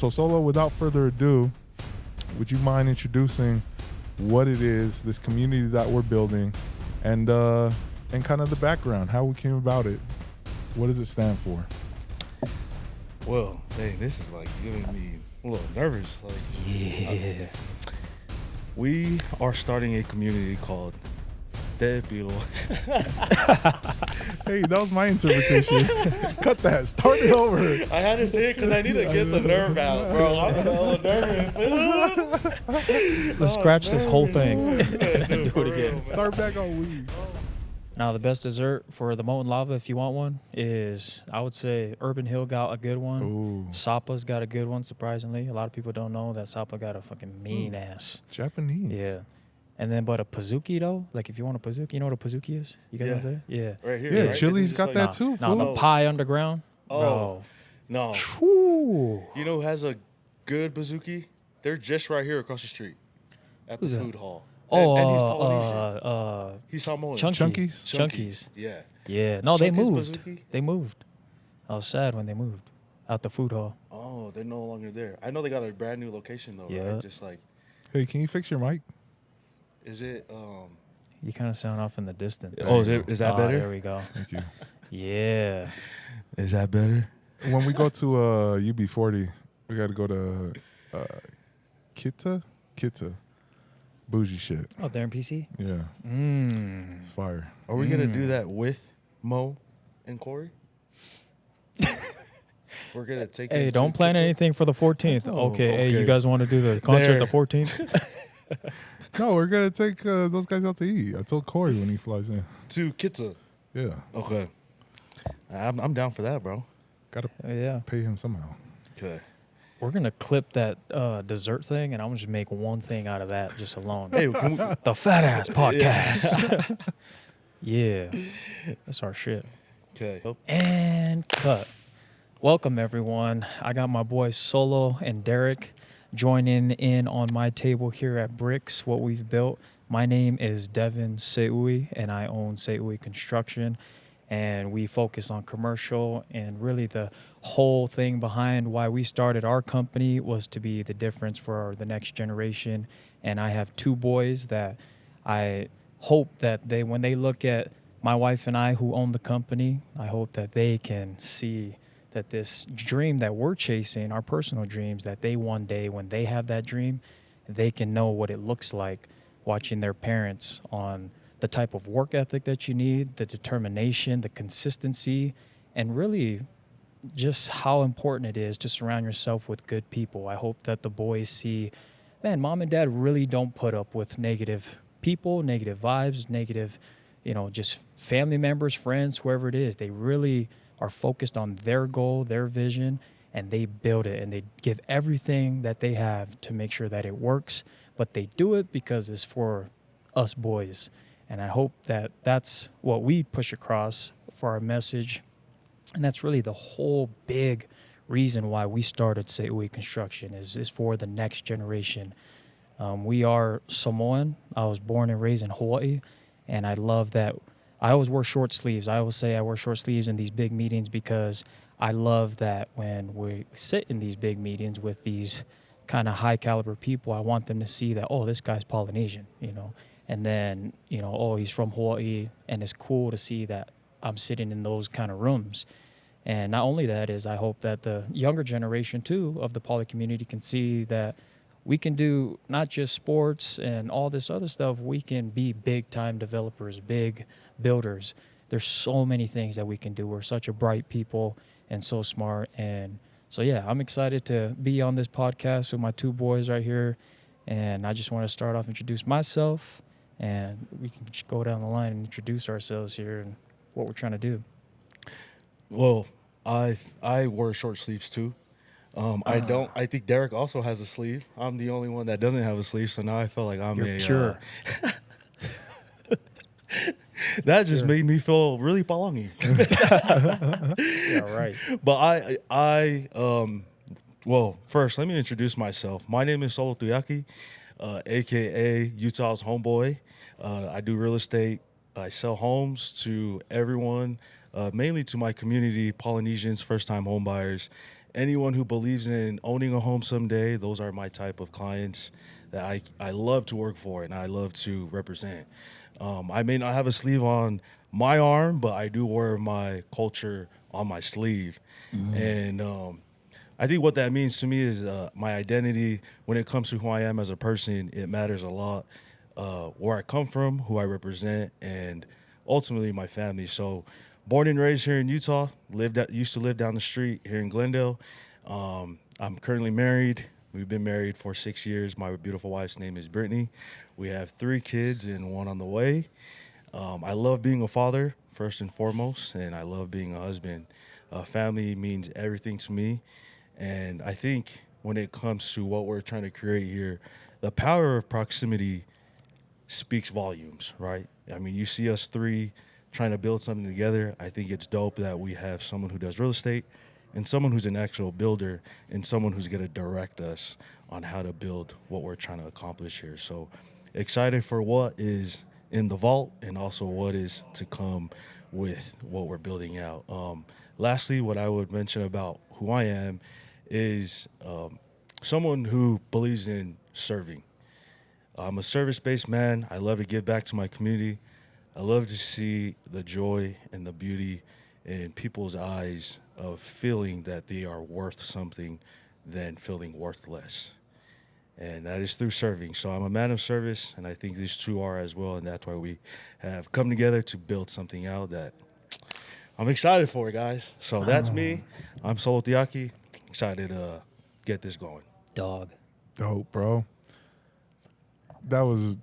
So Solo, without further ado, would you mind introducing what it is, this community that we're building, and kind of the background, how we came about it? What does it stand for? Well, dang, this is like giving me a little nervous. Like, Yeah. We are starting a community called Tepile. Hey, that was my interpretation. Cut that. Start it over. I had to say it because I need to get the nerve out, bro. I'm a little nervous. Let's scratch this whole thing. Do Do it again. Start back on weed. Now, the best dessert for the molten lava, if you want one, is, I would say, Urban Hill got a good one. Ooh. Sapa's got a good one, surprisingly. A lot of people don't know that Sapa got a fucking mean ass. Japanese. Yeah. And then, but a Pizookie, though, like if you want a Pizookie, you know what a Pizookie is? You guys know what that is? Yeah. Right here. Yeah, right? Chili's It's got just that like- too, Now, fool. the pie underground, Oh, no. bro. Whew. You know who has a good bazooki? They're just right here across the street at the Who's that? food hall. Oh, and he's Polynesian. He's Samoan. Chunkies. Chunkies? Yeah. Yeah. No, they Chunky's moved. Bazooki? They moved. I was sad when they moved out the food hall. Oh, they're no longer there. I know they got a brand new location though, Yeah. right? Just like, Hey, can you fix your mic? is it? You kind of sound off in the distance. Oh, is that better? There we go. Thank you. Yeah. Is that better? When we go to UB40, we got to go to Kita. Bougie shit. Oh, they're in PC? Yeah. Mmm. It's fire. Are we gonna do that with Mo and Corey? We're gonna take. Hey, them don't to plan Kittle? anything for the 14th. Oh, okay. Hey, you okay. guys want to do the concert There. the 14th? No, we're going to take those guys out to eat. I told Corey when he flies in. to Kita. Yeah. Okay. I'm down for that, bro. Got to Yeah. pay him somehow. Okay. We're going to clip that dessert thing, and I'm going to just make one thing out of that just alone. Hey, can we, The Fat Ass Podcast. Yeah. That's our shit. okay. And cut. Welcome, everyone. I got my boys Solo and Derek joining in on my table here at Bricks, what we've built. My name is Devin Seui, and I own Seui Construction. And we focus on commercial, and really the whole thing behind why we started our company was to be the difference for the next generation. And I have two boys that I hope that when they look at my wife and I who own the company, I hope that they can see that this dream that we're chasing, our personal dreams, that they one day, when they have that dream, they can know what it looks like watching their parents on the type of work ethic that you need, the determination, the consistency, and really just how important it is to surround yourself with good people. I hope that the boys see, man, mom and dad really don't put up with negative people, negative vibes, negative, just family members, friends, whoever it is. They really are focused on their goal, their vision, and they build it, and they give everything that they have to make sure that it works. But they do it because it's for us boys. And I hope that that's what we push across for our message. And that's really the whole big reason why we started Seui Construction is for the next generation. We are Samoan. I was born and raised in Hawaii, and I love that. I always wear short sleeves. I always say I wear short sleeves in these big meetings because I love that when we sit in these big meetings with these kind of high caliber people, I want them to see that, oh, this guy's Polynesian, and then, oh, he's from Hawaii, and it's cool to see that I'm sitting in those kind of rooms. And not only that is I hope that the younger generation, too, of the poly community can see that we can do not just sports and all this other stuff. We can be big-time developers, big builders. There's so many things that we can do. We're such a bright people and so smart. And so, yeah, I'm excited to be on this podcast with my two boys right here. And I just want to start off, introduce myself, and we can just go down the line and introduce ourselves here and what we're trying to do. Well, I wear short sleeves too. I think Derek also has a sleeve. I'm the only one that doesn't have a sleeve, so now I feel like I'm You're pure. That just made me feel really palongi. Yeah, right. But well, first let me introduce myself. My name is Solo Tuyaki, aka Utah's homeboy. I do real estate. I sell homes to everyone, mainly to my community, Polynesians, first-time home buyers. anyone who believes in owning a home someday, those are my type of clients that I love to work for and I love to represent. I may not have a sleeve on my arm, but I do wear my culture on my sleeve. And I think what that means to me is my identity when it comes to who I am as a person. It matters a lot. Where I come from, who I represent, and ultimately my family. So, born and raised here in Utah, used to live down the street here in Glendale. I'm currently married. We've been married for 6 years. My beautiful wife's name is Brittany. We have 3 kids and 1 on the way. I love being a father, first and foremost, and I love being a husband. Family means everything to me. And I think when it comes to what we're trying to create here, the power of proximity speaks volumes, right? I mean, you see us 3 trying to build something together. I think it's dope that we have someone who does real estate and someone who's an actual builder and someone who's going to direct us on how to build what we're trying to accomplish here. So excited for what is in the vault and also what is to come with what we're building out. Lastly, what I would mention about who I am is someone who believes in serving. I'm a service-based man. I love to give back to my community. I love to see the joy and the beauty in people's eyes of feeling that they are worth something than feeling worthless. And that is through serving. So I'm a man of service, and I think these 2 are as well, and that's why we have come together to build something out that I'm excited for, guys. So that's me. I'm Solo Tiaki. Excited to get this going. Dog. Dope, bro. That was,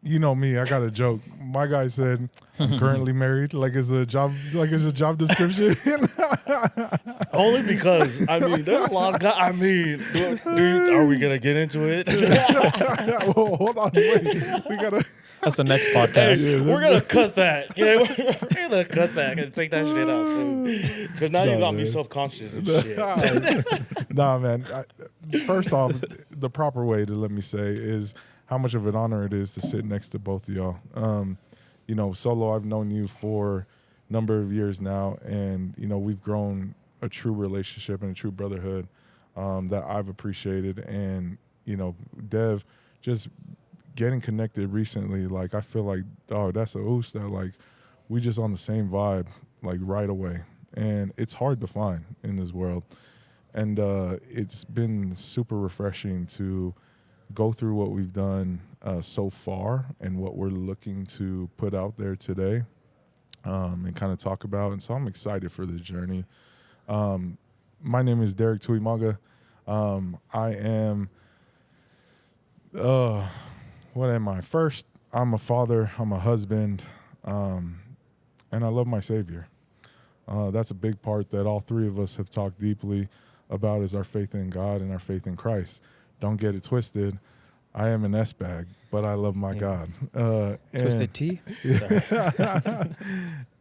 you know me. I got a joke. My guy said, "I'm currently married." Like it's a job description. Only because there's a lot of guys. Are we gonna get into it? Well, hold on, wait. We gotta. That's the next podcast. Hey, we're gonna cut that. Yeah, we're gonna cut that and take that shit out. Because now you got me self-conscious and shit. Nah, man. First off, the proper way to let me say is how much of an honor it is to sit next to both of y'all. You know, Solo, I've known you for a number of years now, and, you know, we've grown a true relationship and a true brotherhood that I've appreciated. And, you know, Dev, just getting connected recently, like, I feel like, dog, that's a oost that, like, we just on the same vibe, like, right away. And it's hard to find in this world. And it's been super refreshing to go through what we've done so far and what we're looking to put out there today and kind of talk about. And so I'm excited for this journey. My name is Derek Tuimaga. I am, what am I? First, I'm a father, I'm a husband, and I love my Savior. That's a big part that all 3 of us have talked deeply about, is our faith in God and our faith in Christ. Don't get it twisted. I am an S-bag, but I love my God. Twisted T?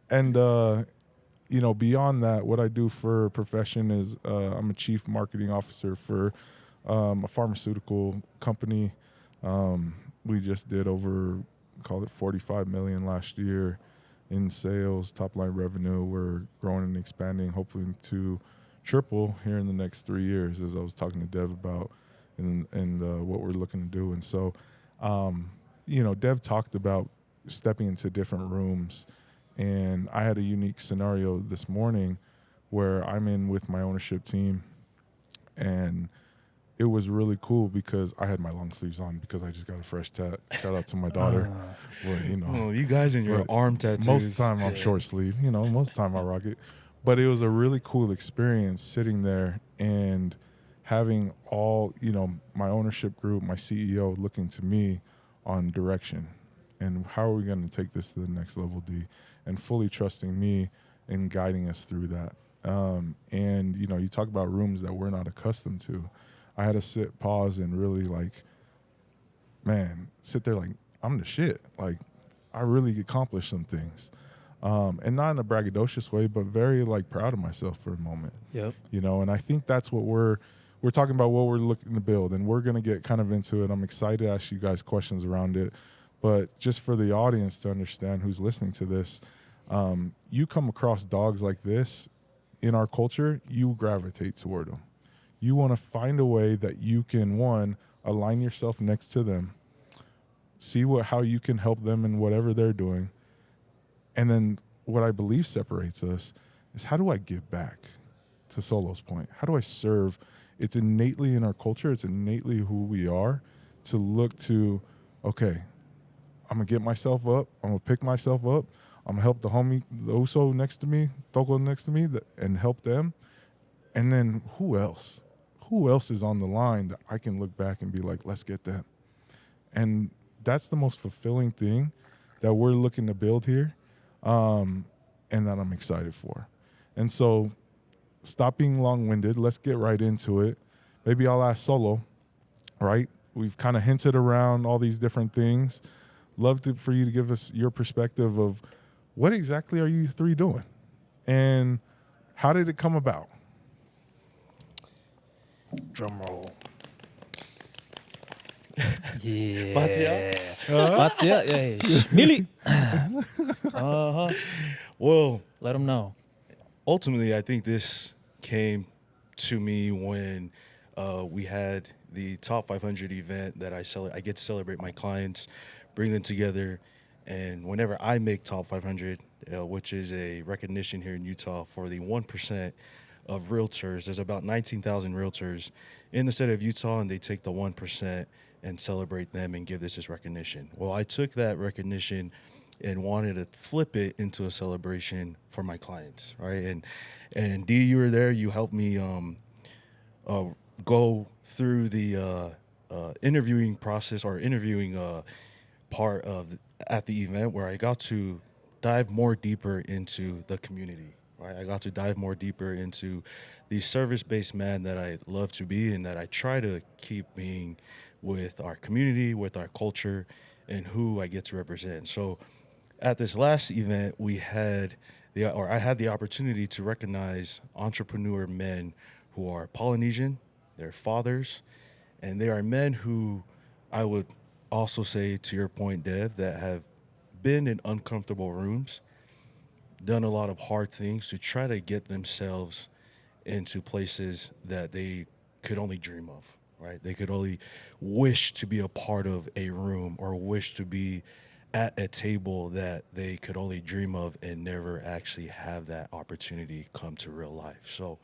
And, you know, beyond that, what I do for a profession is I'm a chief marketing officer for a pharmaceutical company. We just did over, call it $45 million last year in sales, top-line revenue. We're growing and expanding, hopefully to triple here in the next 3 years, as I was talking to Dev about, and what we're looking to do. And so, you know, Dev talked about stepping into different rooms, and I had a unique scenario this morning where I'm in with my ownership team, and it was really cool because I had my long sleeves on because I just got a fresh tat. Shout out to my daughter. Well, you know, Oh, you guys in your arm tattoos. most of the time I'm short sleeve, you know, most of the time I rock it. But it was a really cool experience sitting there and having all, you know, my ownership group, my CEO looking to me on direction and how are we going to take this to the next level, D, and fully trusting me in guiding us through that. And, you know, you talk about rooms that we're not accustomed to. I had to sit, pause, and really, like, man, sit there like, I'm the shit. Like, I really accomplished some things. And not in a braggadocious way, but very, like, proud of myself for a moment. Yep. You know, and I think that's what we're talking about, what we're looking to build, and we're going to get kind of into it. I'm excited to ask you guys questions around it. But just for the audience to understand who's listening to this, you come across dogs like this, in our culture, you gravitate toward them. You want to find a way that you can, one, align yourself next to them, see how you can help them in whatever they're doing. And then what I believe separates us is, how do I give back? To Solo's point, how do I serve? It's innately in our culture. It's innately who we are, to look to, okay, I'm going to get myself up. I'm going to pick myself up. I'm going to help the homie, the Uso next to me, Toko next to me, and help them. And then who else? Who else is on the line that I can look back and be like, let's get them? And that's the most fulfilling thing that we're looking to build here, and that I'm excited for. And so, stop being long-winded. Let's get right into it. Maybe I'll ask Solo, right? We've kind of hinted around all these different things. For you to give us your perspective of what exactly are you three doing? And how did it come about? Drum roll. Yeah. Batia? Batia. Hey, Millie. Uh-huh. Well, Let them know. ultimately, I think this came to me when we had the Top 500 event that I get to celebrate my clients, bring them together. And whenever I make Top 500, which is a recognition here in Utah for the 1% of realtors, there's about 19,000 realtors in the state of Utah, and they take the 1% and celebrate them and give this recognition. Well, I took that recognition and wanted to flip it into a celebration for my clients, right? And D, you were there. You helped me go through the interviewing process, or interviewing part of at the event, where I got to dive more deeper into the community, right? I got to dive more deeper into the service-based man that I love to be, and that I try to keep being with our community, with our culture, and who I get to represent. So at this last event, I had the opportunity to recognize entrepreneur men who are Polynesian, they're fathers, and they are men who, I would also say, to your point, Dev, that have been in uncomfortable rooms, done a lot of hard things to try to get themselves into places that they could only dream of, right? They could only wish to be a part of a room, or wish to be at a table that they could only dream of, and never actually have that opportunity come to real life. So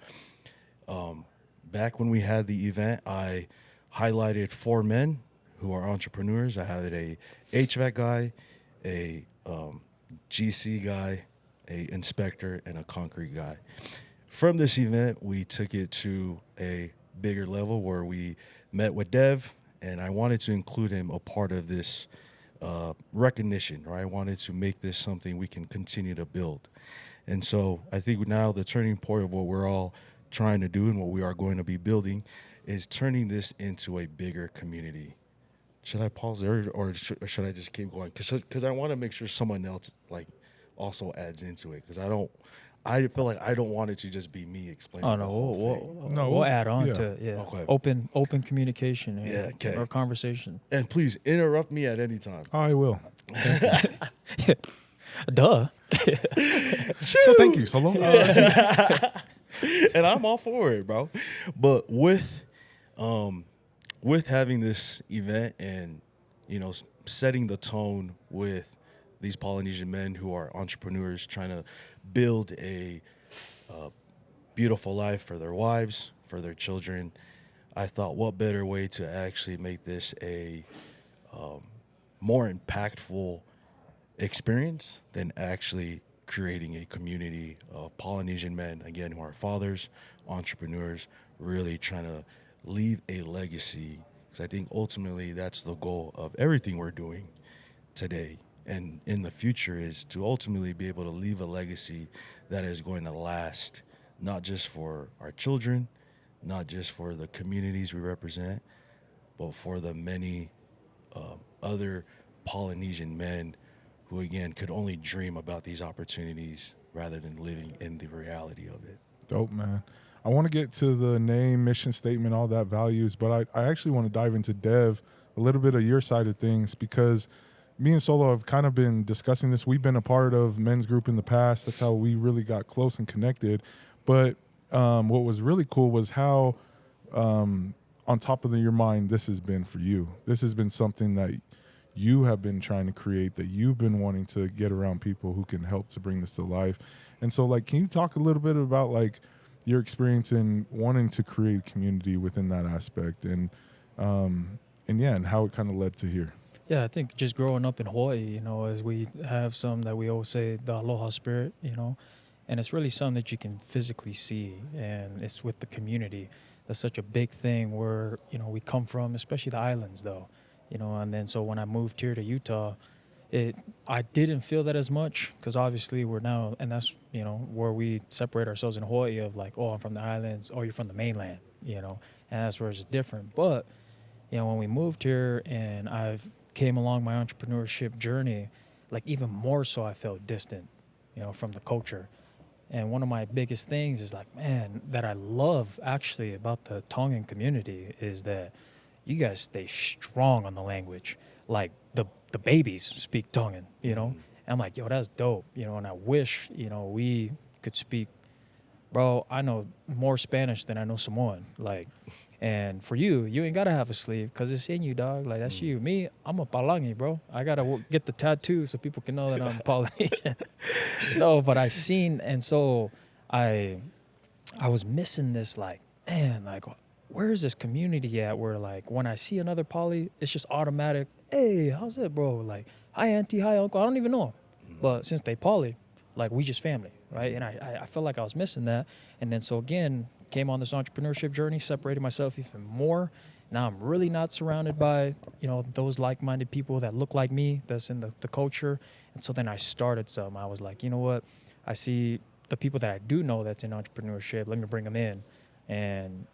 back when we had the event, I highlighted 4 men who are entrepreneurs. I had a HVAC guy, a GC guy, a inspector, and a concrete guy. From this event, we took it to a bigger level where we met with Dev, and I wanted to include him a part of this recognition, right? I wanted to make this something we can continue to build. And so I think now the turning point of what we're all trying to do and what we are going to be building is turning this into a bigger community. Should I pause there, or should I just keep going? Because I want to make sure someone else also adds into it, because I feel like I don't want it to just be me explaining. Oh the no, whole thing. we'll add on yeah. to it. Yeah. Okay. Open communication. And, Yeah, okay. Or conversation. And please interrupt me at any time. I will. Duh. So thank you, Solo. And I'm all for it, bro. But with having this event, and setting the tone with these Polynesian men who are entrepreneurs trying to build a beautiful life for their wives, for their children, I thought, what better way to actually make this a more impactful experience than actually creating a community of Polynesian men, again, who are fathers, entrepreneurs, really trying to leave a legacy. Because I think ultimately that's the goal of everything we're doing today and in the future, is to ultimately be able to leave a legacy that is going to last, not just for our children, not just for the communities we represent, but for the many other Polynesian men who, again, could only dream about these opportunities rather than living in the reality of it. Dope, man. I want to get to the name, mission statement, all that values, but I actually want to dive into Dev, a little bit of your side of things, because me and Solo have kind of been discussing this. We've been a part of men's group in the past. That's how we really got close and connected. But what was really cool was how on top of your mind this has been for you. This has been something that you have been trying to create, that you've been wanting to get around people who can help to bring this to life. And so, like, can you talk a little bit about like your experience in wanting to create community within that aspect, and how it kind of led to here? Yeah, I think just growing up in Hawaii, as we have some that we always say the aloha spirit, and it's really something that you can physically see, and it's with the community. That's such a big thing where, we come from, especially the islands though, and then so when I moved here to Utah, I didn't feel that as much because obviously we're now, and that's, where we separate ourselves in Hawaii of like, oh, I'm from the islands, oh, you're from the mainland, and that's where it's different. But, when we moved here and I've came along my entrepreneurship journey, like even more so I felt distant, from the culture. And one of my biggest things is like, man, that I love actually about the Tongan community is that you guys stay strong on the language. Like the babies speak Tongan, And I'm like, yo, that's dope, and I wish, we could speak. Bro, I know more Spanish than I know Samoan. Like, and for you ain't gotta have a sleeve because it's in you, dog. Like, that's you. Me, I'm a Palangi, bro. I gotta get the tattoo so people can know that I'm Polynesian. No, but I seen, and so I was missing this, like, man, like, where is this community at where, like, when I see another poly, it's just automatic, hey, how's it, bro? Like, hi, auntie, hi, uncle. I don't even know them. But since they poly, like, we just family, right? And I felt like I was missing that. And then so, again, came on this entrepreneurship journey, separated myself even more. Now I'm really not surrounded by, those like-minded people that look like me, that's in the culture. And so then I started some. I was like, you know what? I see the people that I do know that's in entrepreneurship. Let me bring them in. And,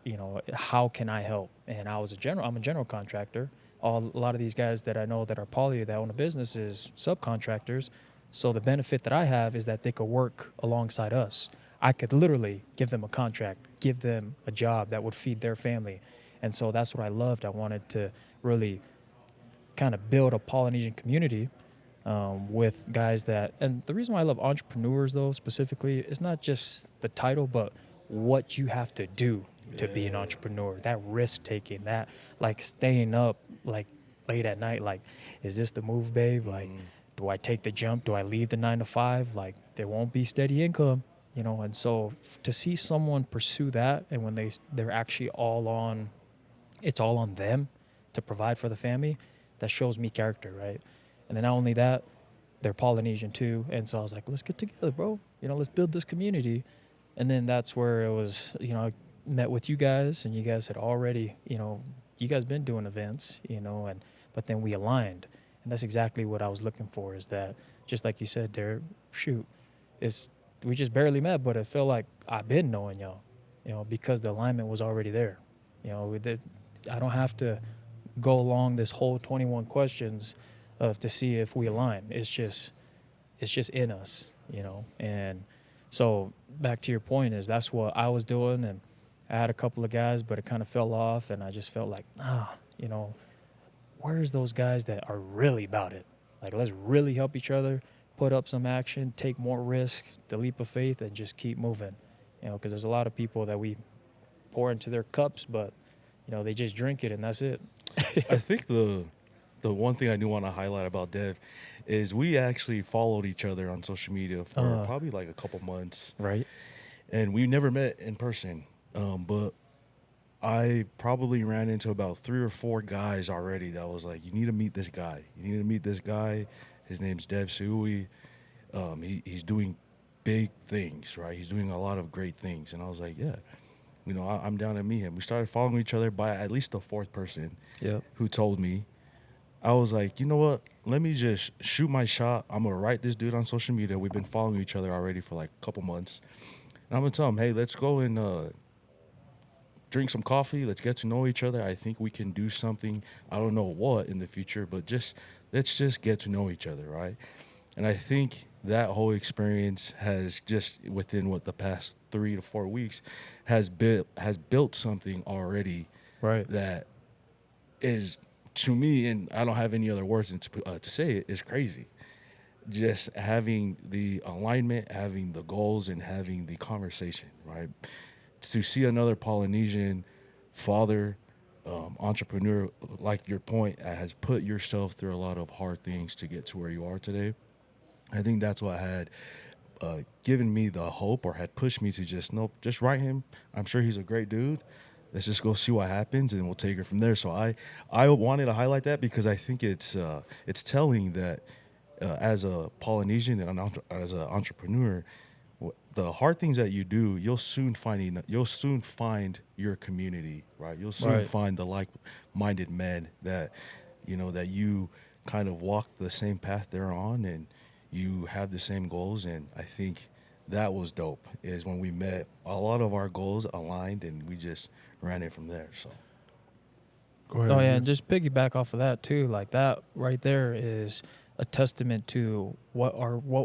how can I help? And I'm a general contractor. A lot of these guys that I know that are poly that own a business is subcontractors. So the benefit that I have is that they could work alongside us. I could literally give them a contract, give them a job that would feed their family. And so that's what I loved. I wanted to really kind of build a Polynesian community with guys that, and the reason why I love entrepreneurs though specifically is not just the title, but what you have to do to be an entrepreneur, that risk taking, that like staying up like late at night, like, is this the move, babe? Like, do I take the jump? Do I leave the 9 to 5? Like, there won't be steady income, and so to see someone pursue that, and when they're actually it's all on them to provide for the family, that shows me character, right? And then not only that, they're Polynesian too. And so I was like, let's get together, bro. Let's build this community. And then that's where it was, I met with you guys, and you guys had already, you guys been doing events, but then we aligned. And that's exactly what I was looking for, is that, just like you said, Derek, we just barely met, but it felt like I've been knowing y'all, because the alignment was already there. I don't have to go along this whole 21 questions to see if we align. It's just in us, And so back to your point is that's what I was doing, and I had a couple of guys, but it kind of fell off, and I just felt like, where's those guys that are really about it? Like, let's really help each other, put up some action, take more risk, the leap of faith, and just keep moving. Because there's a lot of people that we pour into their cups, but they just drink it and that's it. I think the one thing I do want to highlight about Dev is we actually followed each other on social media for probably like a couple months. Right. And we never met in person. But I probably ran into about 3 or 4 guys already that was like, you need to meet this guy. You need to meet this guy. His name's Dev Sui. He's doing big things, right? He's doing a lot of great things. And I was like, yeah, I'm down to meet him. We started following each other by at least the 4th person who told me. I was like, you know what? Let me just shoot my shot. I'm going to write this dude on social media. We've been following each other already for like a couple months. And I'm going to tell him, hey, let's go and drink some coffee. Let's get to know each other. I think we can do something. I don't know what in the future, but let's just get to know each other, right? And I think that whole experience has just within the past 3 to 4 weeks has built something already, right? That is, to me, and I don't have any other words to say it, is crazy. just having the alignment, having the goals, and having the conversation, right? To see another Polynesian father, entrepreneur, like your point, has put yourself through a lot of hard things to get to where you are today. I think that's what had given me the hope, or had pushed me to just, nope, just write him. I'm sure he's a great dude. Let's just go see what happens, and we'll take it from there. So I wanted to highlight that because I think it's telling that as a Polynesian and as an entrepreneur, the hard things that you do, you'll soon find your community, right? You'll soon Right. find the like-minded men that that you kind of walk the same path they're on, and you have the same goals. And I think that was dope. Is when we met, a lot of our goals aligned, and we just ran it from there. So Go ahead. Oh yeah, and Yes. just piggyback off of that too. Like that right there is a testament to what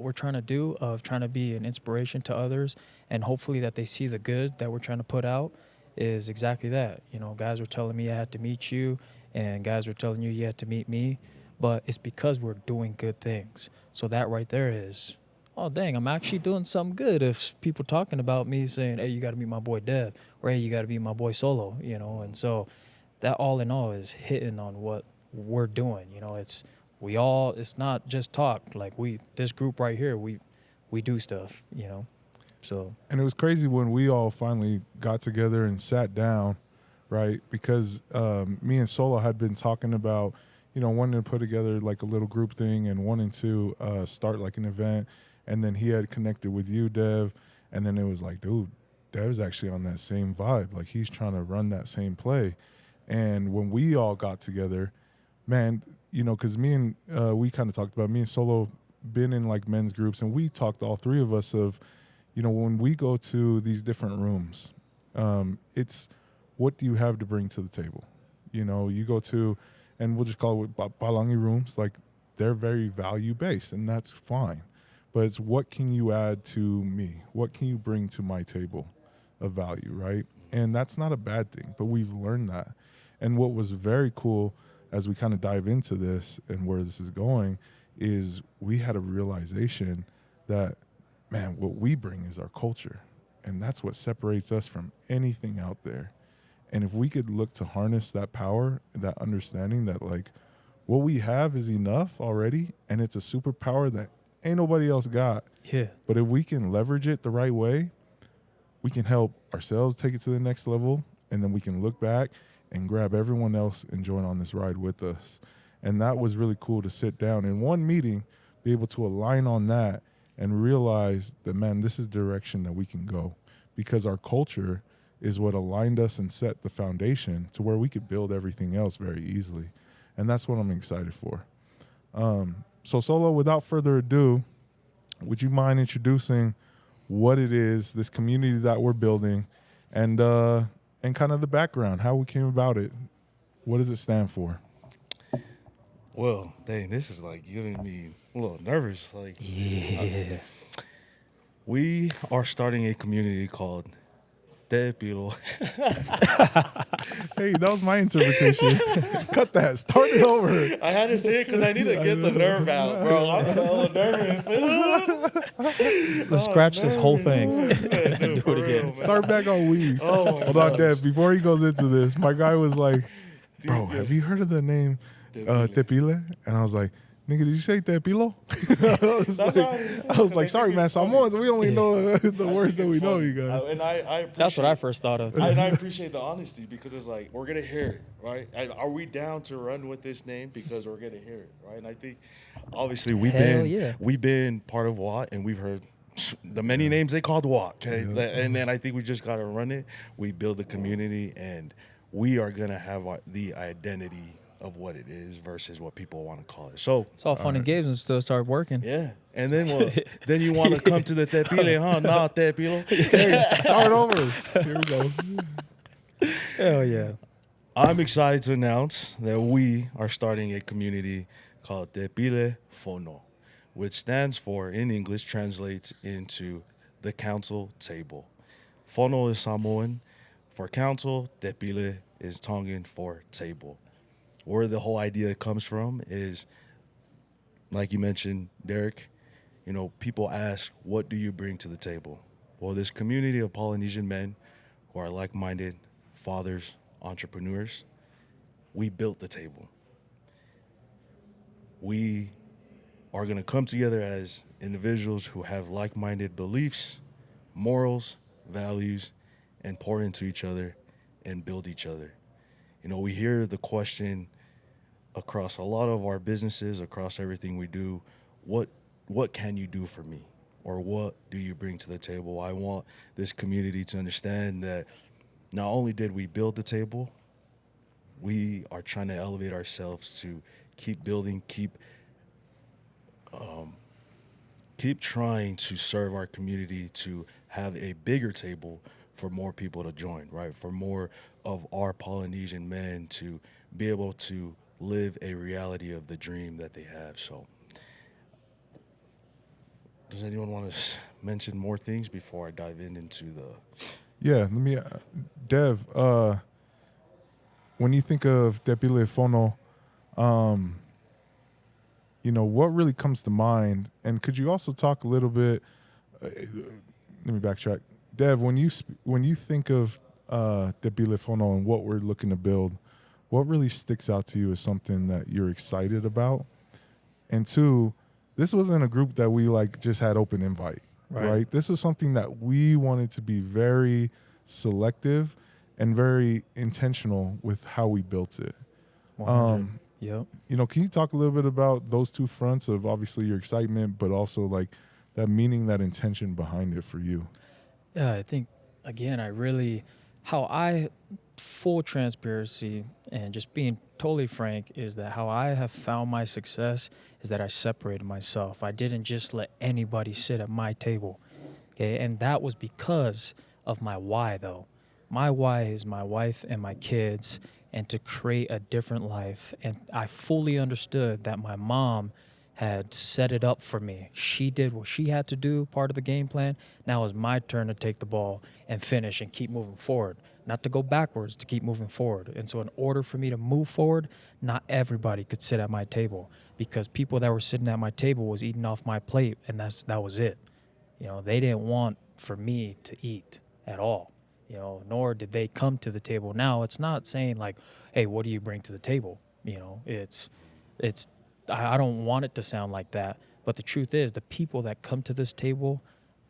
we're trying to do, of trying to be an inspiration to others, and hopefully that they see the good that we're trying to put out is exactly that. You know, guys were telling me I had to meet you, and guys were telling you had to meet me, but it's because we're doing good things. So that right there is, oh dang, I'm actually doing something good. If people talking about me saying, hey, you got to meet my boy Dev, or hey, you got to meet my boy Solo, you know, and so that all in all is hitting on what we're doing. You know, it's not just talk. Like this group right here, we do stuff, you know. So And it was crazy when we all finally got together and sat down, right? Because me and Solo had been talking about, wanting to put together like a little group thing and wanting to start like an event. And then he had connected with you, Dev. And then it was like, dude, Dev's actually on that same vibe. Like he's trying to run that same play. And when we all got together, man, because we kind of talked about, me and Solo been in like men's groups, and we talked, all three of us, of, when we go to these different rooms, it's what do you have to bring to the table? You go to, and we'll just call it Palangi rooms, like they're very value based, and that's fine. But it's what can you add to me? What can you bring to my table of value, right? And that's not a bad thing, but we've learned that. And what was very cool as we kind of dive into this and where this is going is we had a realization that, man, what we bring is our culture. And that's what separates us from anything out there. And if we could look to harness that power, that understanding that like what we have is enough already, and it's a superpower that ain't nobody else got. yeah, But if we can leverage it the right way, we can help ourselves take it to the next level, and then we can look back and grab everyone else and join on this ride with us. And that was really cool to sit down in one meeting, be able to align on that and realize that, man, this is the direction that we can go, because our culture is what aligned us and set the foundation to where we could build everything else very easily. And that's what I'm excited for. So Solo, without further ado, would you mind introducing what it is, this community that we're building, and kind of the background, how we came about it? What does it stand for? well, dang, this is like giving me a little nervous. Like, yeah. we are starting a community called Tepile. Hey, that was my interpretation. Cut that. Start it over. I had to say it because I need to get the nerve out, bro. I'm hella nervous. Let's scratch this whole thing. Dude, Do it again. Start back on weed. Oh my Hold on, gosh. Deb. Before he goes into this, my guy was like, bro, Dude, have you heard of the name Tepile? And I was like, nigga, did you say Tepilo? I was like, sorry, man, Samoans, we only know the words that we know, you guys. And I appreciate, That's what I first thought of. Too. and I appreciate the honesty, because it's like, we're gonna hear it, right? And are we down to run with this name because we're gonna hear it, right? And I think, obviously, Hell yeah. we've been part of Watt, and we've heard the many names they called Watt. Okay, and then I think we just gotta run it. We build the community, and we are gonna have the identity of what it is versus what people want to call it. So It's all fun and games and still start working. yeah, and then then you want to come to the Tepile, huh? Nah, Tepilo. Hey, start over. Here we go. Hell yeah. I'm excited to announce that we are starting a community called Tepile Fono, which stands for, in English, translates into the council table. Fono is Samoan for council, Tepile is Tongan for table. Where the whole idea comes from is like you mentioned, Derek, people ask, what do you bring to the table? Well, this community of Polynesian men who are like-minded, fathers, entrepreneurs, we built the table. We are going to come together as individuals who have like-minded beliefs, morals, values, and pour into each other and build each other. We hear the question across a lot of our businesses, across everything we do, what can you do for me? Or what do you bring to the table? I want this community to understand that not only did we build the table, we are trying to elevate ourselves to keep building, keep trying to serve our community, to have a bigger table for more people to join, right? For more of our Polynesian men to be able to live a reality of the dream that they have. So does anyone want to mention more things before I dive into the... Yeah, let me, Dev, when you think of Tepile Fono, what really comes to mind? And could you also talk a little bit, let me backtrack. Dev, when you think of Tepile Fono and what we're looking to build, what really sticks out to you as something that you're excited about? And two, this wasn't a group that we just had open invite, right? This was something that we wanted to be very selective and very intentional with how we built it. 100. Yep. Can you talk a little bit about those two fronts of obviously your excitement, but also that meaning, that intention behind it for you? Yeah, I think, again, full transparency and just being totally frank, is that how I have found my success is that I separated myself. I didn't just let anybody sit at my table. Okay. And that was because of my why, though. My why is my wife and my kids, and to create a different life. And I fully understood that my mom had set it up for me. She did what she had to do, part of the game plan. Now it's my turn to take the ball and finish and keep moving forward, not to go backwards, to keep moving forward. And so in order for me to move forward, not everybody could sit at my table, because people that were sitting at my table was eating off my plate, and that was it. They didn't want for me to eat at all, nor did they come to the table. Now, it's not saying hey, what do you bring to the table? I don't want it to sound like that, but the truth is, the people that come to this table,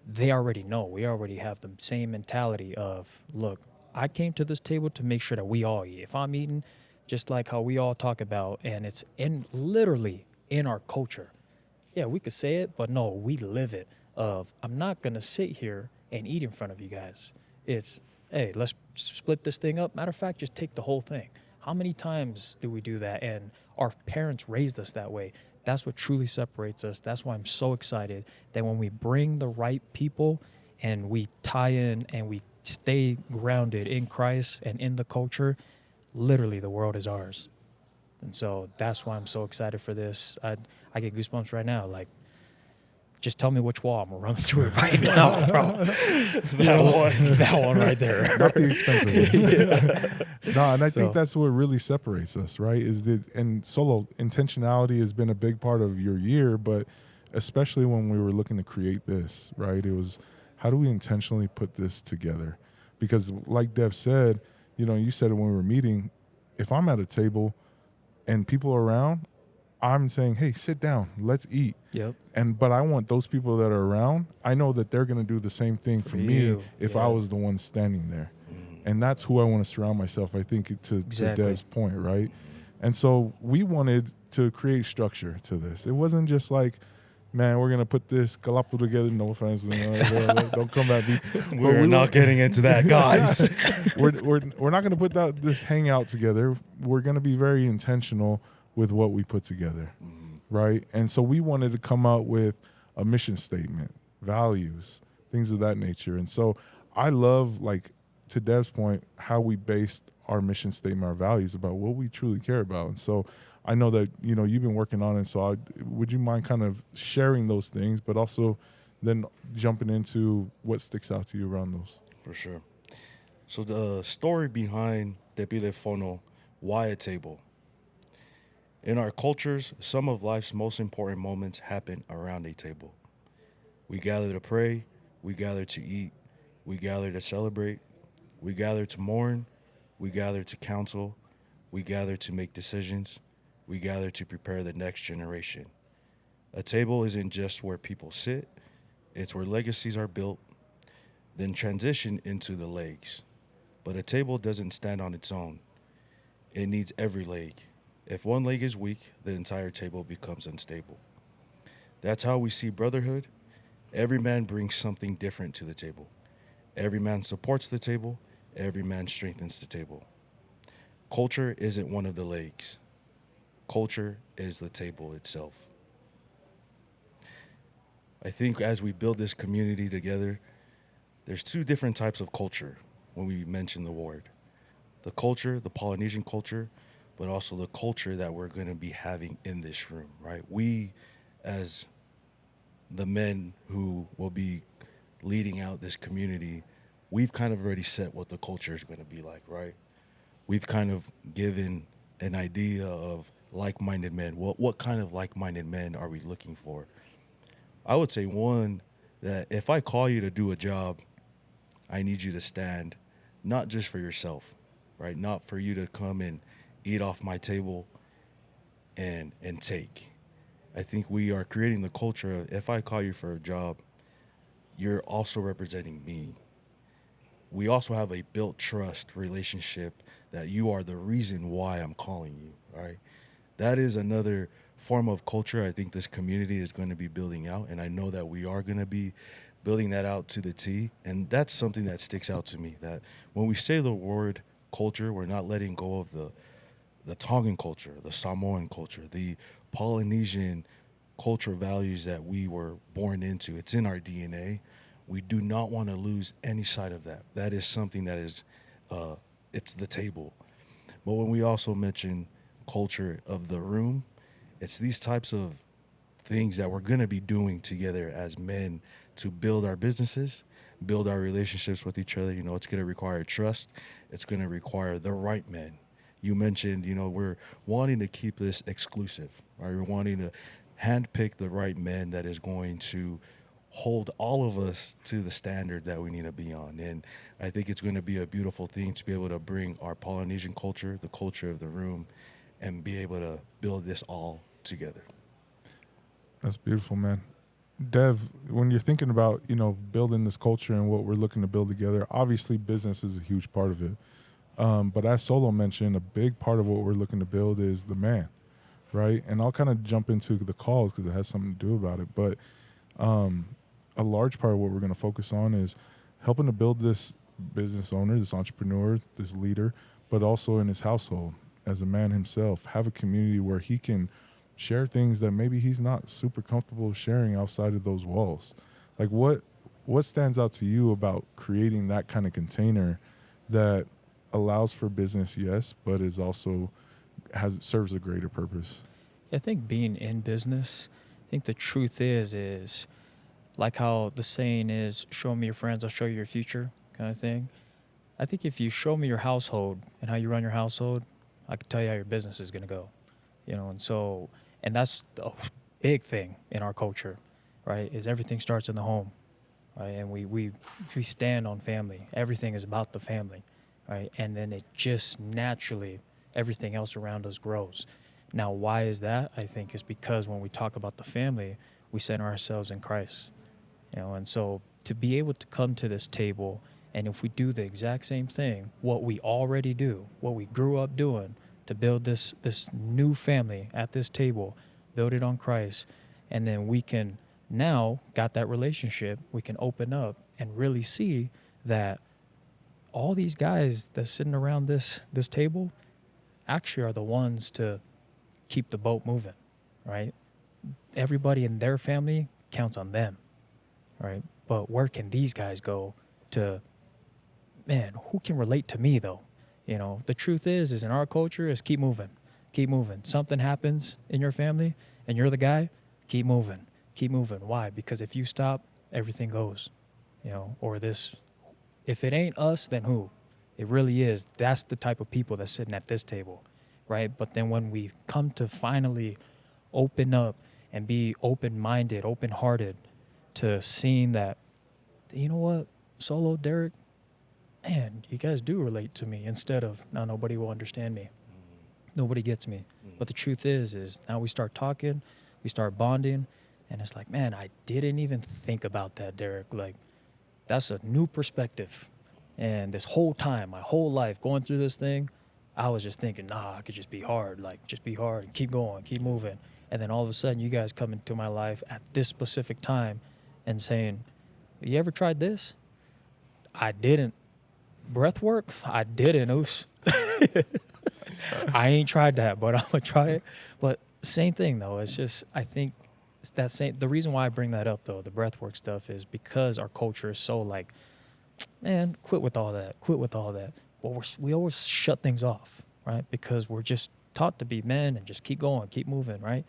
they already know. We already have the same mentality of, look, I came to this table to make sure that we all eat. If I'm eating, just like how we all talk about, and it's literally in our culture. Yeah, we could say it, but no, we live it. I'm not going to sit here and eat in front of you guys. It's, hey, let's split this thing up. Matter of fact, just take the whole thing. How many times do we do that? And our parents raised us that way. That's what truly separates us. That's why I'm so excited that when we bring the right people and we tie in and we stay grounded in Christ and in the culture, literally the world is ours. And so that's why I'm so excited for this. I get goosebumps right now. Just tell me which wall. I'm going to run through it right now, bro. that one right there. Not the expensive one. No, and I think that's what really separates us, right? And Solo, intentionality has been a big part of your year, but especially when we were looking to create this, right? It was, how do we intentionally put this together? Because like Dev said, you said it when we were meeting, if I'm at a table and people are around, I'm saying, hey, sit down, let's eat. Yep. But I want those people that are around, I know that they're going to do the same thing for me if I was the one standing there. And that's who I want to surround myself, I think, to Dev's point, right? And so we wanted to create structure to this. It wasn't just man, we're going to put this kalapu together. No offense. Don't come at me. We're not getting into that, guys. we're not going to put this hangout together. We're going to be very intentional with what we put together, right? And so we wanted to come out with a mission statement, values, things of that nature. And so I love, to Dev's point, how we based our mission statement, our values, about what we truly care about. And so I know that, you've been working on it. So would you mind kind of sharing those things, but also then jumping into what sticks out to you around those? For sure. So the story behind Tepile Fono, why a table? In our cultures, some of life's most important moments happen around a table. We gather to pray, we gather to eat, we gather to celebrate, we gather to mourn, we gather to counsel, we gather to make decisions, we gather to prepare the next generation. A table isn't just where people sit, it's where legacies are built, then transition into the legs. But a table doesn't stand on its own, it needs every leg. If one leg is weak, the entire table becomes unstable. That's how we see brotherhood. Every man brings something different to the table. Every man supports the table. Every man strengthens the table. Culture isn't one of the legs. Culture is the table itself. I think as we build this community together, there's two different types of culture when we mention the word. The culture, the Polynesian culture, but also the culture that we're going to be having in this room, right? We, as the men who will be leading out this community, we've kind of already set what the culture is going to be like, right? We've kind of given an idea of like-minded men. What kind of like-minded men are we looking for? I would say one, that if I call you to do a job, I need you to stand, not just for yourself, right? Not for you to come and eat off my table and take. I think we are creating the culture of, if I call you for a job, you're also representing me. We also have a built trust relationship that you are the reason why I'm calling you, right? That is another form of culture I think this community is going to be building out, and I know that we are going to be building that out to the T, and that's something that sticks out to me, that when we say the word culture, we're not letting go of the Tongan culture, the Samoan culture, the Polynesian cultural values that we were born into. It's in our DNA. We do not want to lose any side of that. That is something that is, it's the table. But when we also mention culture of the room, it's these types of things that we're going to be doing together as men to build our businesses, build our relationships with each other. You know, it's going to require trust. It's going to require the right men. You mentioned, you know, we're wanting to keep this exclusive, right? We're wanting to handpick the right men that is going to hold all of us to the standard that we need to be on. And I think it's going to be a beautiful thing to be able to bring our Polynesian culture, the culture of the room, and be able to build this all together. That's beautiful, man. Dev, when you're thinking about, building this culture and what we're looking to build together, obviously business is a huge part of it. But as Solo mentioned, a big part of what we're looking to build is the man, right? And I'll kind of jump into the calls because it has something to do about it. But a large part of what we're going to focus on is helping to build this business owner, this entrepreneur, this leader, but also in his household as a man himself, have a community where he can share things that maybe he's not super comfortable sharing outside of those walls. Like what stands out to you about creating that kind of container that allows for business, yes, but is also serves a greater purpose? I think being in business, I think the truth is like how the saying is, show me your friends, I'll show you your future kind of thing. I think if you show me your household and how you run your household, I can tell you how your business is going to go, and that's a big thing in our culture, right? Is everything starts in the home, right? And we stand on family. Everything is about the family, right? And then it just naturally, everything else around us grows. Now, why is that? I think is because when we talk about the family, we center ourselves in Christ, and so to be able to come to this table, and if we do the exact same thing, what we already do, what we grew up doing, to build this new family at this table, build it on Christ, and then we can now got that relationship, we can open up and really see that all these guys that's sitting around this table actually are the ones to keep the boat moving, right? Everybody in their family counts on them, right? But where can these guys go to, man, who can relate to me though? The truth is in our culture is keep moving. Something happens in your family and you're the guy, keep moving. Why? Because if you stop, everything goes, or this, if it ain't us, then who? It really is. That's the type of people that's sitting at this table, right? But then when we come to finally open up and be open-minded, open-hearted to seeing that, you know what, Solo, Derek, man, you guys do relate to me, instead of, no, nobody will understand me. Nobody gets me. But the truth is now we start talking, we start bonding, and it's like, man, I didn't even think about that, Derek. Like, that's a new perspective. And this whole time, my whole life going through this thing, I was just thinking, nah, I could just be hard. Like, just be hard and keep going, keep moving. And then all of a sudden, you guys come into my life at this specific time and saying, you ever tried this? I didn't. Breath work? I didn't. I ain't tried that, but I'm going to try it. But same thing, though. It's just, I think it's that same. The reason why I bring that up, though, the breathwork stuff, is because our culture is so like, man, quit with all that. Quit with all that. Well, we always shut things off, right? Because we're just taught to be men and just keep going, keep moving, right?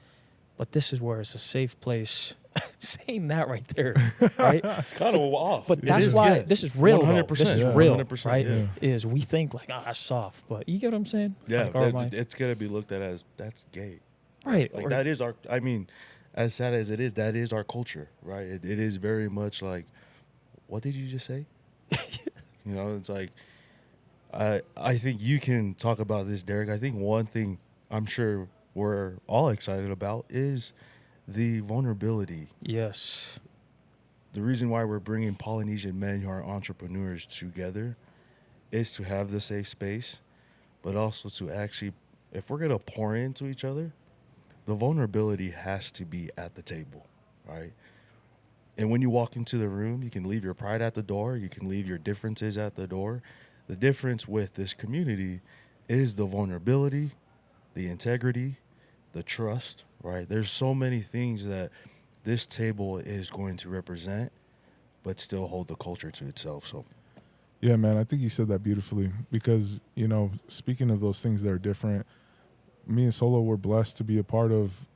But this is where it's a safe place. Saying that right there, right? It's kind of off. But It that's is, why yeah. this is real. 100%. This is Yeah, real, 100%, right? yeah. Is we think like, that's soft, but you get what I'm saying? Yeah, Like, or am I- it's gonna be looked at as that's gay. right. Like or- that is our. I mean, as sad as it is, that is our culture, right? It is very much like, what did you just say? You know, it's like, I think you can talk about this, Derek. I think one thing I'm sure we're all excited about is the vulnerability. Yes. The reason why we're bringing Polynesian men who are entrepreneurs together is to have the safe space, but also to actually, if we're going to pour into each other, the vulnerability has to be at the table, right? And when you walk into the room, you can leave your pride at the door. You can leave your differences at the door. The difference with this community is the vulnerability, the integrity, the trust, right? There's so many things that this table is going to represent, but still hold the culture to itself. So, Yeah, man, I think you said that beautifully because, you know, speaking of those things that are different, me and Solo were blessed to be a part of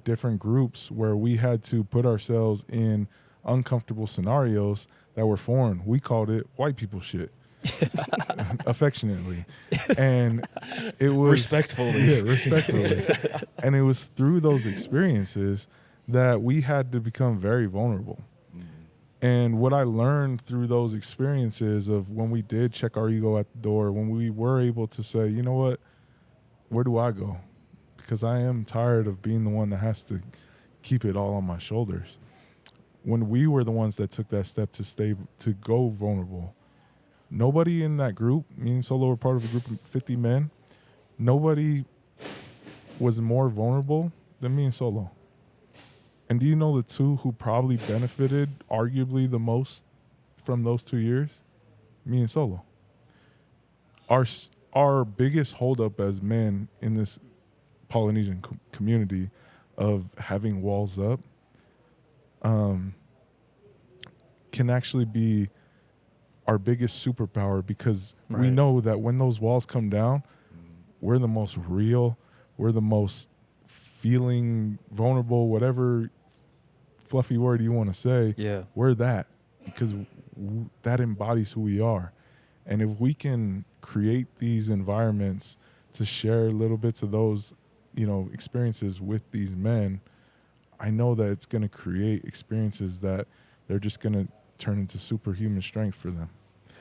different groups where we had to put ourselves in uncomfortable scenarios that were foreign. We called it white people shit. Affectionately. And it was respectfully. Yeah, respectfully. And it was through those experiences that we had to become very vulnerable. And what I learned through those experiences of when we did check our ego at the door, when we were able to say, you know what, where do I go? Because I am tired of being the one that has to keep it all on my shoulders. When we were the ones that took that step to go vulnerable, nobody in that group, me and Solo were part of a group of 50 men, nobody was more vulnerable than me and Solo. And do you know the two who probably benefited arguably the most from those 2 years? Me and Solo. Our biggest holdup as men in this Polynesian community of having walls up can actually be our biggest superpower because we Right. know that when those walls come down, we're the most real, we're the most feeling vulnerable, whatever fluffy word you want to say. Yeah. We're that because that embodies who we are. And if we can create these environments to share little bits of those, you know, experiences with these men, I know that it's going to create experiences that they're just going to turn into superhuman strength for them.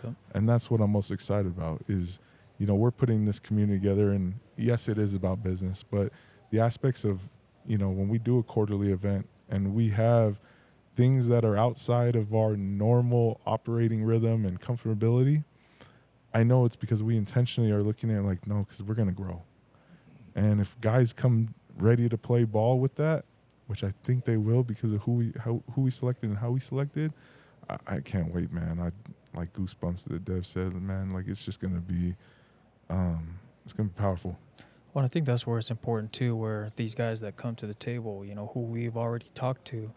Yep. And that's what I'm most excited about is, you know, we're putting this community together, and yes, it is about business, but the aspects of, you know, when we do a quarterly event and we have things that are outside of our normal operating rhythm and comfortability, I know it's because we intentionally are looking at it like, no, because we're going to grow. And if guys come ready to play ball with that, which I think they will because of who we selected and how we selected, I can't wait, man. I like goosebumps that Dev said, man. Like it's just gonna be, it's gonna be powerful. Well, I think that's where it's important too, where these guys that come to the table, you know, who we've already talked to,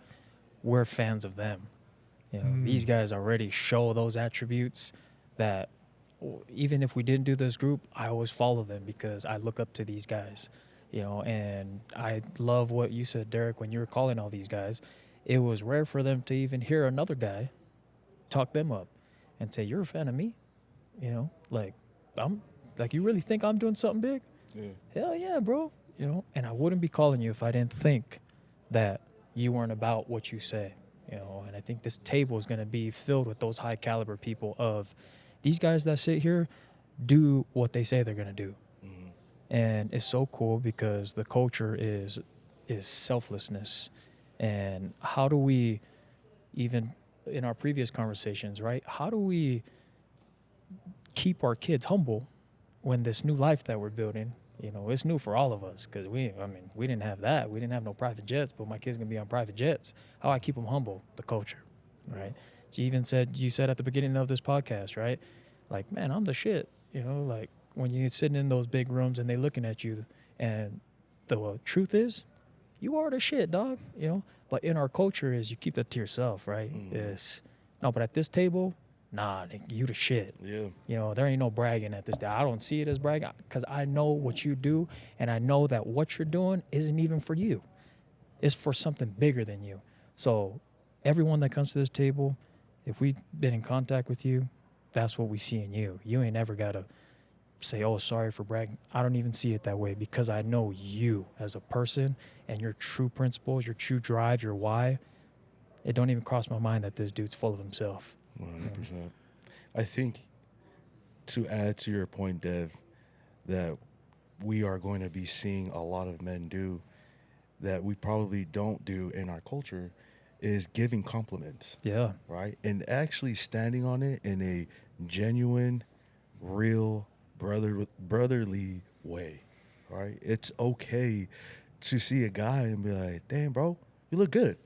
we're fans of them. You know, these guys already show those attributes that even if we didn't do this group, I always follow them because I look up to these guys, you know, and I love what you said, Derek, when you were calling all these guys. It was rare for them to even hear another guy talk them up and say, you're a fan of me? You know, like, you really think I'm doing something big? Yeah. Hell yeah, bro. You know, and I wouldn't be calling you if I didn't think that you weren't about what you say. You know, and I think this table is going to be filled with those high caliber people of these guys that sit here do what they say they're going to do. Mm-hmm. And it's so cool because the culture is selflessness. And how do we, even in our previous conversations, right? How do we keep our kids humble when this new life that we're building, you know, it's new for all of us because we didn't have that. We didn't have no private jets, but my kids gonna be on private jets. How I keep them humble, the culture, right? You said at the beginning of this podcast, right? Like, man, I'm the shit. You know, like when you're sitting in those big rooms and they looking at you, and the truth is, you are the shit, dog. You know, but in our culture is you keep that to yourself, right? Mhm. Is no, but at this table, nah, nigga, you the shit. Yeah. You know, there ain't no bragging at this day. I don't see it as bragging because I know what you do, and I know that what you're doing isn't even for you. It's for something bigger than you. So everyone that comes to this table, if we've been in contact with you, that's what we see in you. You ain't ever got to say, oh, sorry for bragging. I don't even see it that way because I know you as a person and your true principles, your true drive, your why. It don't even cross my mind that this dude's full of himself. 100%. I think to add to your point, Dev, that we are going to be seeing a lot of men do that we probably don't do in our culture is giving compliments, Yeah. right? And actually standing on it in a genuine, real, brotherly way, right? It's okay to see a guy and be like, "Damn, bro, you look good."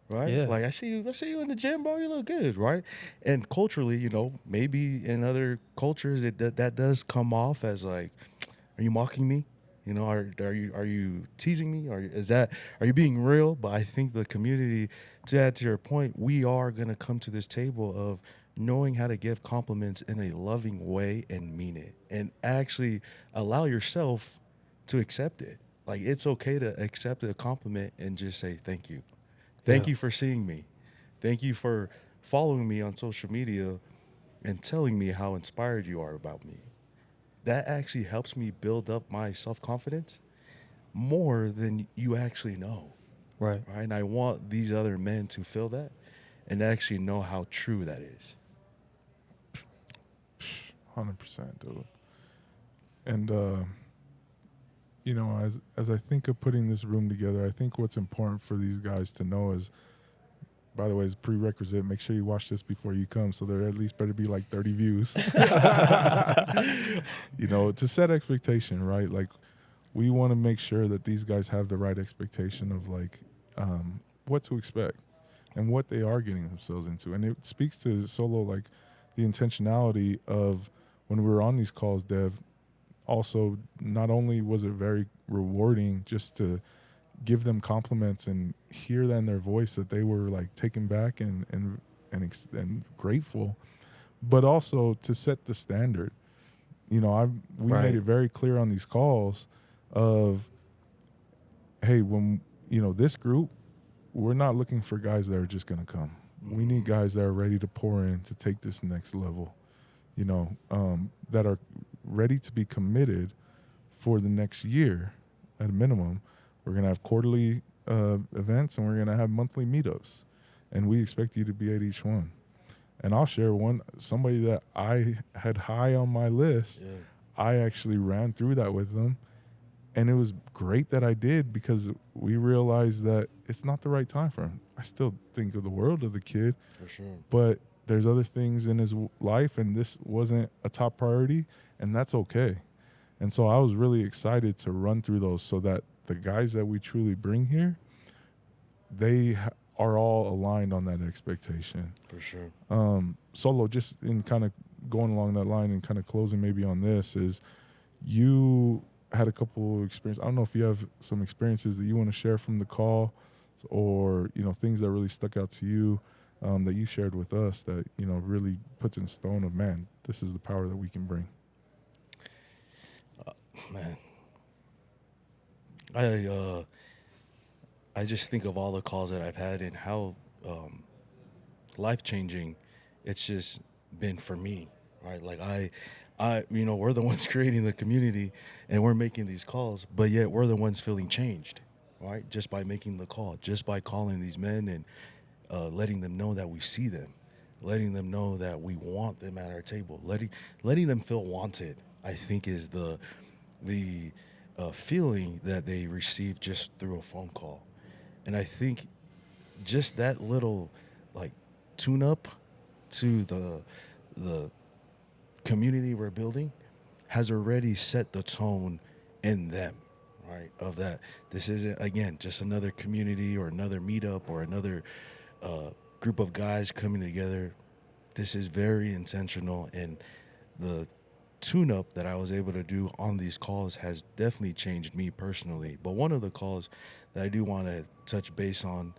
Right? Yeah. Like I see you in the gym, bro. You look good, right? And culturally, you know, maybe in other cultures that does come off as like, are you mocking me? You know, are you teasing me? Are you being real? But I think the community, to add to your point, we are gonna come to this table of knowing how to give compliments in a loving way and mean it, and actually allow yourself to accept it. Like it's okay to accept a compliment and just say thank you. Thank Yeah. you for seeing me. Thank you for following me on social media and telling me how inspired you are about me. That actually helps me build up my self confidence more than you actually know. Right. Right. And I want these other men to feel that and actually know how true that is. 100%, dude. And you know, as I think of putting this room together, I think what's important for these guys to know is, by the way, as a prerequisite, make sure you watch this before you come, so there at least better be like 30 views. You know, to set expectation, right? Like, we want to make sure that these guys have the right expectation of like what to expect and what they are getting themselves into. And it speaks to Solo, like the intentionality of when we were on these calls, Dev. Also, not only was it very rewarding just to give them compliments and hear that in their voice that they were like taken back and grateful, but also to set the standard. You know, we Right. made it very clear on these calls of, hey, when you know this group, we're not looking for guys that are just going to come. We need guys that are ready to pour in to take this next level. You know, that are ready to be committed for the next year at a minimum. We're going to have quarterly events and we're going to have monthly meetups. And we expect you to be at each one. And I'll share somebody that I had high on my list. Yeah. I actually ran through that with them. And it was great that I did because we realized that it's not the right time for him. I still think of the world of the kid, For sure. but there's other things in his life, and this wasn't a top priority, and that's okay. And so I was really excited to run through those so that the guys that we truly bring here, they are all aligned on that expectation. For sure. Solo, just in kind of going along that line and kind of closing maybe on this, is you had a couple experiences. I don't know if you have some experiences that you want to share from the call, or you know, things that really stuck out to you that you shared with us that, you know, really puts in stone of, man, this is the power that we can bring. Man, I just think of all the calls that I've had and how life changing it's just been for me, right? Like we're the ones creating the community and we're making these calls, but yet we're the ones feeling changed, right? Just by making the call, just by calling these men and letting them know that we see them, letting them know that we want them at our table, letting them feel wanted. I think is the feeling that they receive just through a phone call, and I think just that little like tune up to the community we're building has already set the tone in them, right? Of that, this isn't again just another community or another meetup or another group of guys coming together. This is very intentional, and the tune-up that I was able to do on these calls has definitely changed me personally. But one of the calls that I do want to touch base on,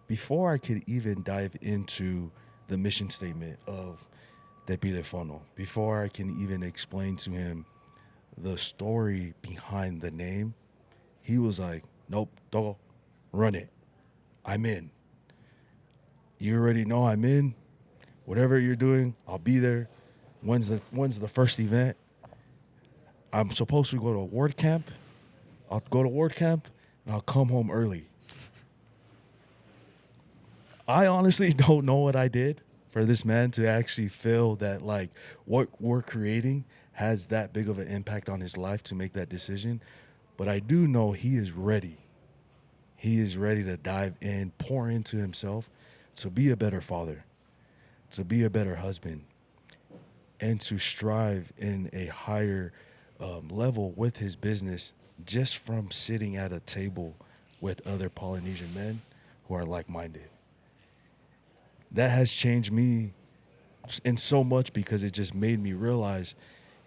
before I could even dive into the mission statement of Tepile Fono, before I can even explain to him the story behind the name, he was like, nope, don't run it. I'm in. You already know I'm in. Whatever you're doing, I'll be there. When's the first event? I'm supposed to go to ward camp. I'll go to ward camp and I'll come home early. I honestly don't know what I did for this man to actually feel that like what we're creating has that big of an impact on his life to make that decision. But I do know he is ready. He is ready to dive in, pour into himself, to be a better father, to be a better husband, and to strive in a higher level with his business just from sitting at a table with other Polynesian men who are like-minded. That has changed me in so much because it just made me realize,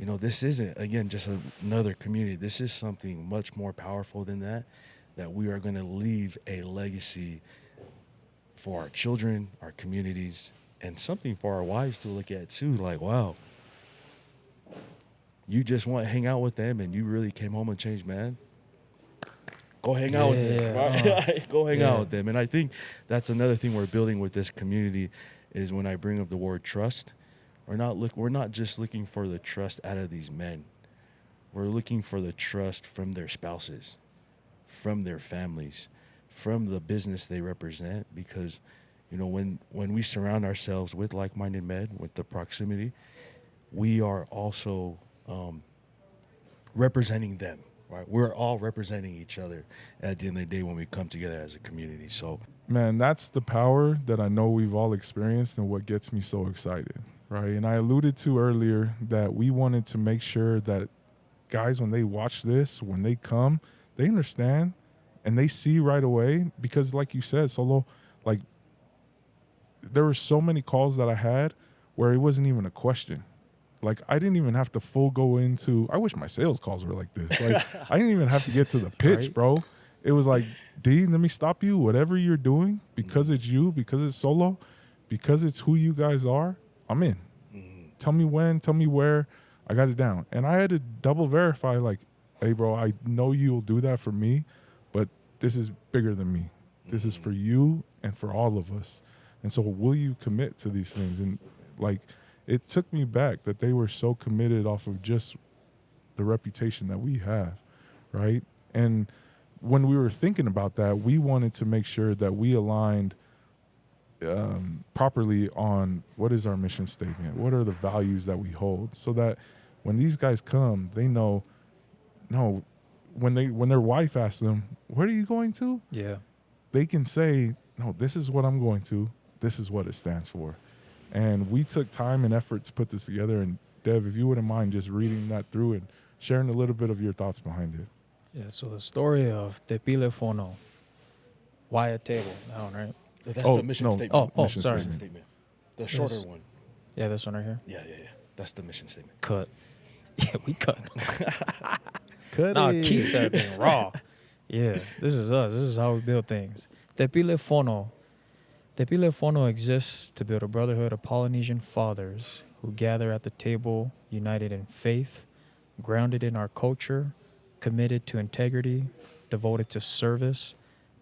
this isn't, again, just another community. This is something much more powerful than that we are going to leave a legacy for our children, our communities, and something for our wives to look at too. Like, wow, you just want to hang out with them and you really came home and changed, man. Go hang out with them. Right? Go hang out with them. And I think that's another thing we're building with this community is when I bring up the word trust, we're not just looking for the trust out of these men. We're looking for the trust from their spouses, from their families, from the business they represent, because when we surround ourselves with like-minded men, with the proximity, we are also representing them, right? We're all representing each other at the end of the day when we come together as a community. So, Man, that's the power that I know we've all experienced and what gets me so excited, right? And I alluded to earlier that we wanted to make sure that guys, when they watch this, when they come, they understand and they see right away, because like you said, Solo, like there were so many calls that I had where it wasn't even a question. Like I didn't even have to full go into, I wish my sales calls were like this. Like I didn't even have to get to the pitch, right? Bro. It was like, D, let me stop you. Whatever you're doing, because it's you, because it's Solo, because it's who you guys are, I'm in. Tell me when, tell me where, I got it down. And I had to double verify, like, hey, bro, I know you'll do that for me, but this is bigger than me. This is for you and for all of us. And so will you commit to these things? And like, it took me back that they were so committed off of just the reputation that we have, right? And when we were thinking about that, we wanted to make sure that we aligned properly on what is our mission statement, what are the values that we hold, so that when these guys come, they know, no, when their wife asks them, where are you going to? Yeah. They can say, no, this is what I'm going to. This is what it stands for. And we took time and effort to put this together. And Dev, if you wouldn't mind just reading that through and sharing a little bit of your thoughts behind it. Yeah, so the story of Tepile Fono. Why a table? That one, right? That's the mission statement. Mission sorry. Statement. The shorter one. Yeah, this one right here. Yeah. That's the mission statement. Cut. Yeah, we cut. Cut nah, it. keep that thing raw. Yeah, this is us. This is how we build things. Tepile Fono. Tepile Fono exists to build a brotherhood of Polynesian fathers who gather at the table, united in faith, grounded in our culture, committed to integrity, devoted to service,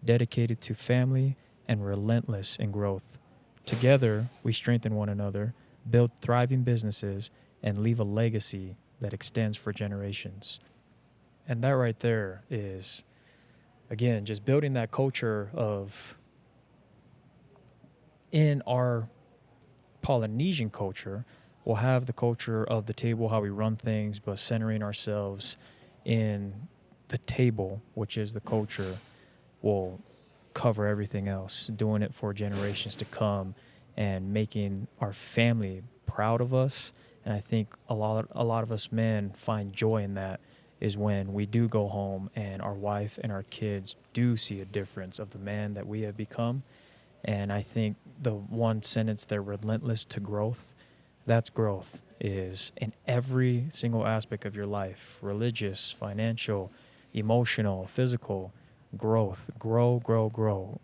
dedicated to family, and relentless in growth. Together, we strengthen one another, build thriving businesses, and leave a legacy that extends for generations. And that right there is, again, just building that culture of, in our Polynesian culture, we'll have the culture of the table, how we run things, but centering ourselves in the table, which is the culture, will cover everything else, doing it for generations to come and making our family proud of us. And I think a lot of us men find joy in that, is when we do go home and our wife and our kids do see a difference of the man that we have become. And I think the one sentence there, relentless to growth, that's growth, is in every single aspect of your life, religious, financial, emotional, physical, growth, grow.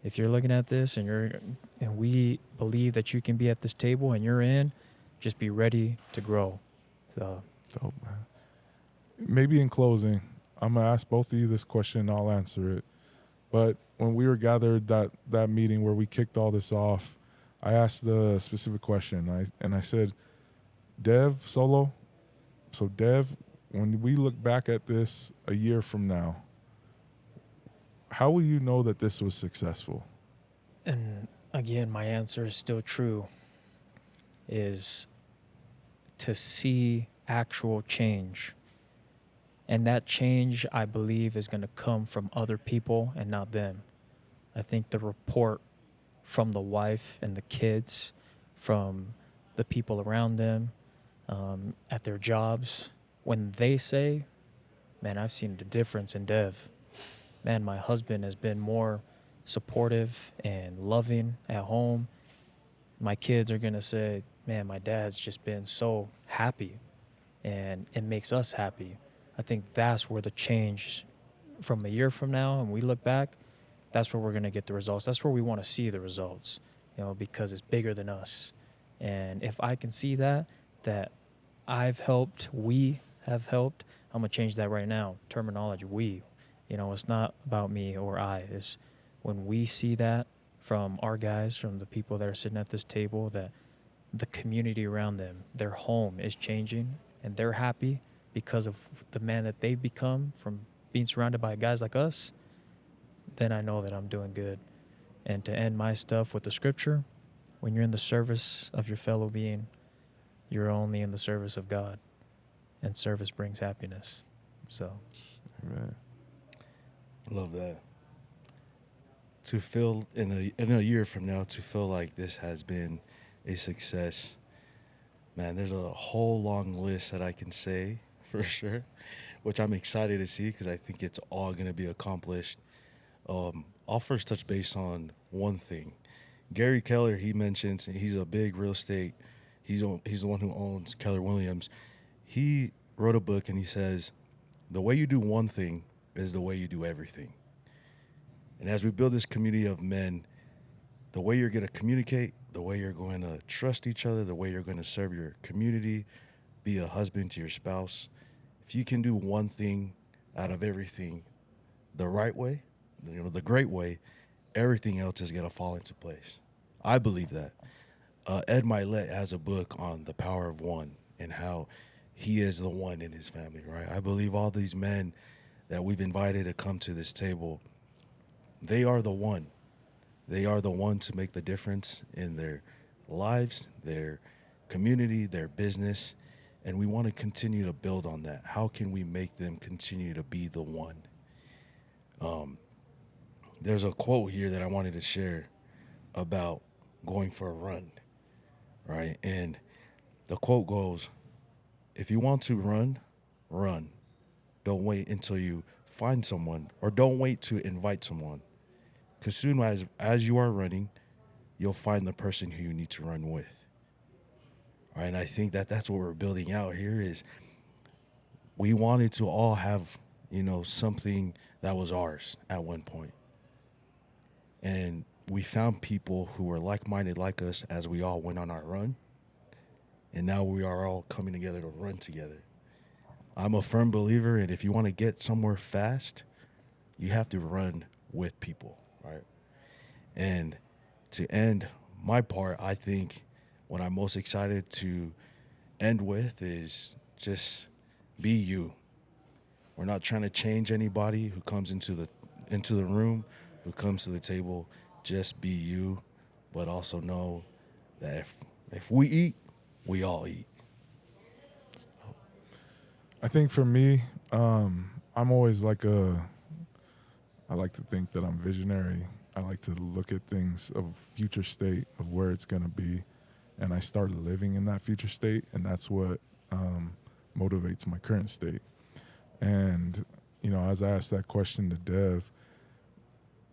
If you're looking at this and we believe that you can be at this table and you're in, just be ready to grow. So Dope, man. Maybe in closing, I'm gonna ask both of you this question and I'll answer it. But when we were gathered that meeting where we kicked all this off, I asked the specific question. I said, Dev, Solo. So Dev, when we look back at this a year from now, how will you know that this was successful? and again, my answer is still true, is to see actual change. And that change, I believe, is going to come from other people and not them. I think the report from the wife and the kids, from the people around them, at their jobs, when they say, man, I've seen the difference in Dev. Man, my husband has been more supportive and loving at home. My kids are going to say, man, my dad's just been so happy, and it makes us happy. I think that's where the change from a year from now, and we look back, that's where we're going to get the results. That's where we want to see the results, because it's bigger than us. And if I can see that I've helped, we have helped, I'm going to change that right now. Terminology, we. It's not about me or I. It's when we see that from our guys, from the people that are sitting at this table, that the community around them, their home is changing and they're happy because of the man that they've become from being surrounded by guys like us, then I know that I'm doing good. And to end my stuff with the scripture, when you're in the service of your fellow being, you're only in the service of God, and service brings happiness. So, Amen. Love that. To feel in a year from now, to feel like this has been a success, man, there's a whole long list that I can say for sure, which I'm excited to see because I think it's all going to be accomplished. I'll first touch base on one thing. Gary Keller, he mentions, and he's a big real estate. He's the one who owns Keller Williams. He wrote a book and he says, the way you do one thing is the way you do everything. And as we build this community of men, the way you're going to communicate, the way you're going to trust each other, the way you're going to serve your community, be a husband to your spouse, if you can do one thing out of everything the right way, the great way, everything else is going to fall into place. I believe that. Ed Milet has a book on the power of one and how he is the one in his family, right? I believe all these men that we've invited to come to this table, they are the one. They are the one to make the difference in their lives, their community, their business, and we want to continue to build on that. How can we make them continue to be the one? There's a quote here that I wanted to share about going for a run, right? And the quote goes, if you want to run, run. Don't wait until you find someone, or don't wait to invite someone. Because soon as you are running, you'll find the person who you need to run with. All right, and I think that's what we're building out here is we wanted to all have, something that was ours at one point. And we found people who were like-minded like us as we all went on our run. And now we are all coming together to run together. I'm a firm believer in if you want to get somewhere fast, you have to run with people, right? And to end my part, I think when I'm most excited to end with is just be you. We're not trying to change anybody who comes into the room, who comes to the table. Just be you, but also know that if we eat, we all eat. I think for me, I'm always I like to think that I'm visionary. I like to look at things of future state of where it's going to be, and I start living in that future state, and that's what motivates my current state. And, as I asked that question to Dev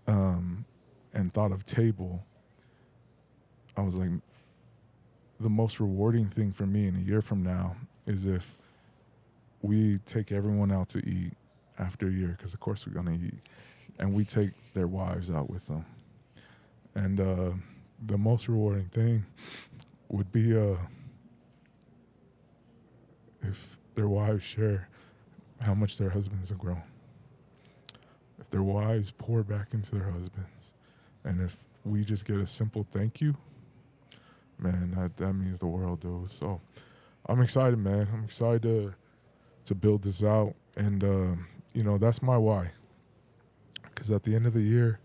and thought of table, I was like, the most rewarding thing for me in a year from now is if we take everyone out to eat after a year, because of course we're going to eat, and we take their wives out with them. And the most rewarding thing would be if their wives share how much their husbands have grown. If their wives pour back into their husbands, and if we just get a simple thank you, man, that means the world, dude. So I'm excited, man. I'm excited to build this out, and that's my why. Because at the end of the year,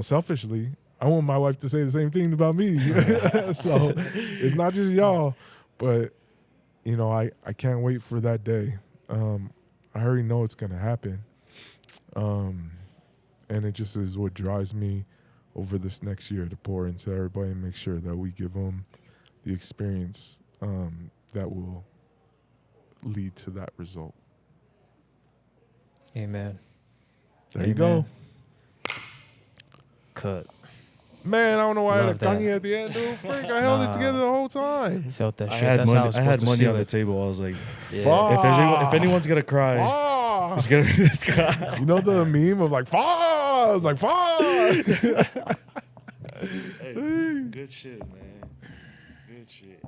selfishly, I want my wife to say the same thing about me. So it's not just y'all, but I can't wait for that day. I already know it's gonna happen, and it just is what drives me over this next year to pour into everybody and make sure that we give them the experience that will lead to that result. Amen. There you go. Cut. Man, I don't know why I Love had a that. tongue at the end, dude. Freak, I held it together the whole time. Felt that I shit. had That's how money. was I supposed had to money seal on the it. table. I was like, Fuck. if anyone's gonna cry, it's gonna be this guy. You know the meme of like, fuck? I was like, fuck. Hey, good shit, man. Good shit.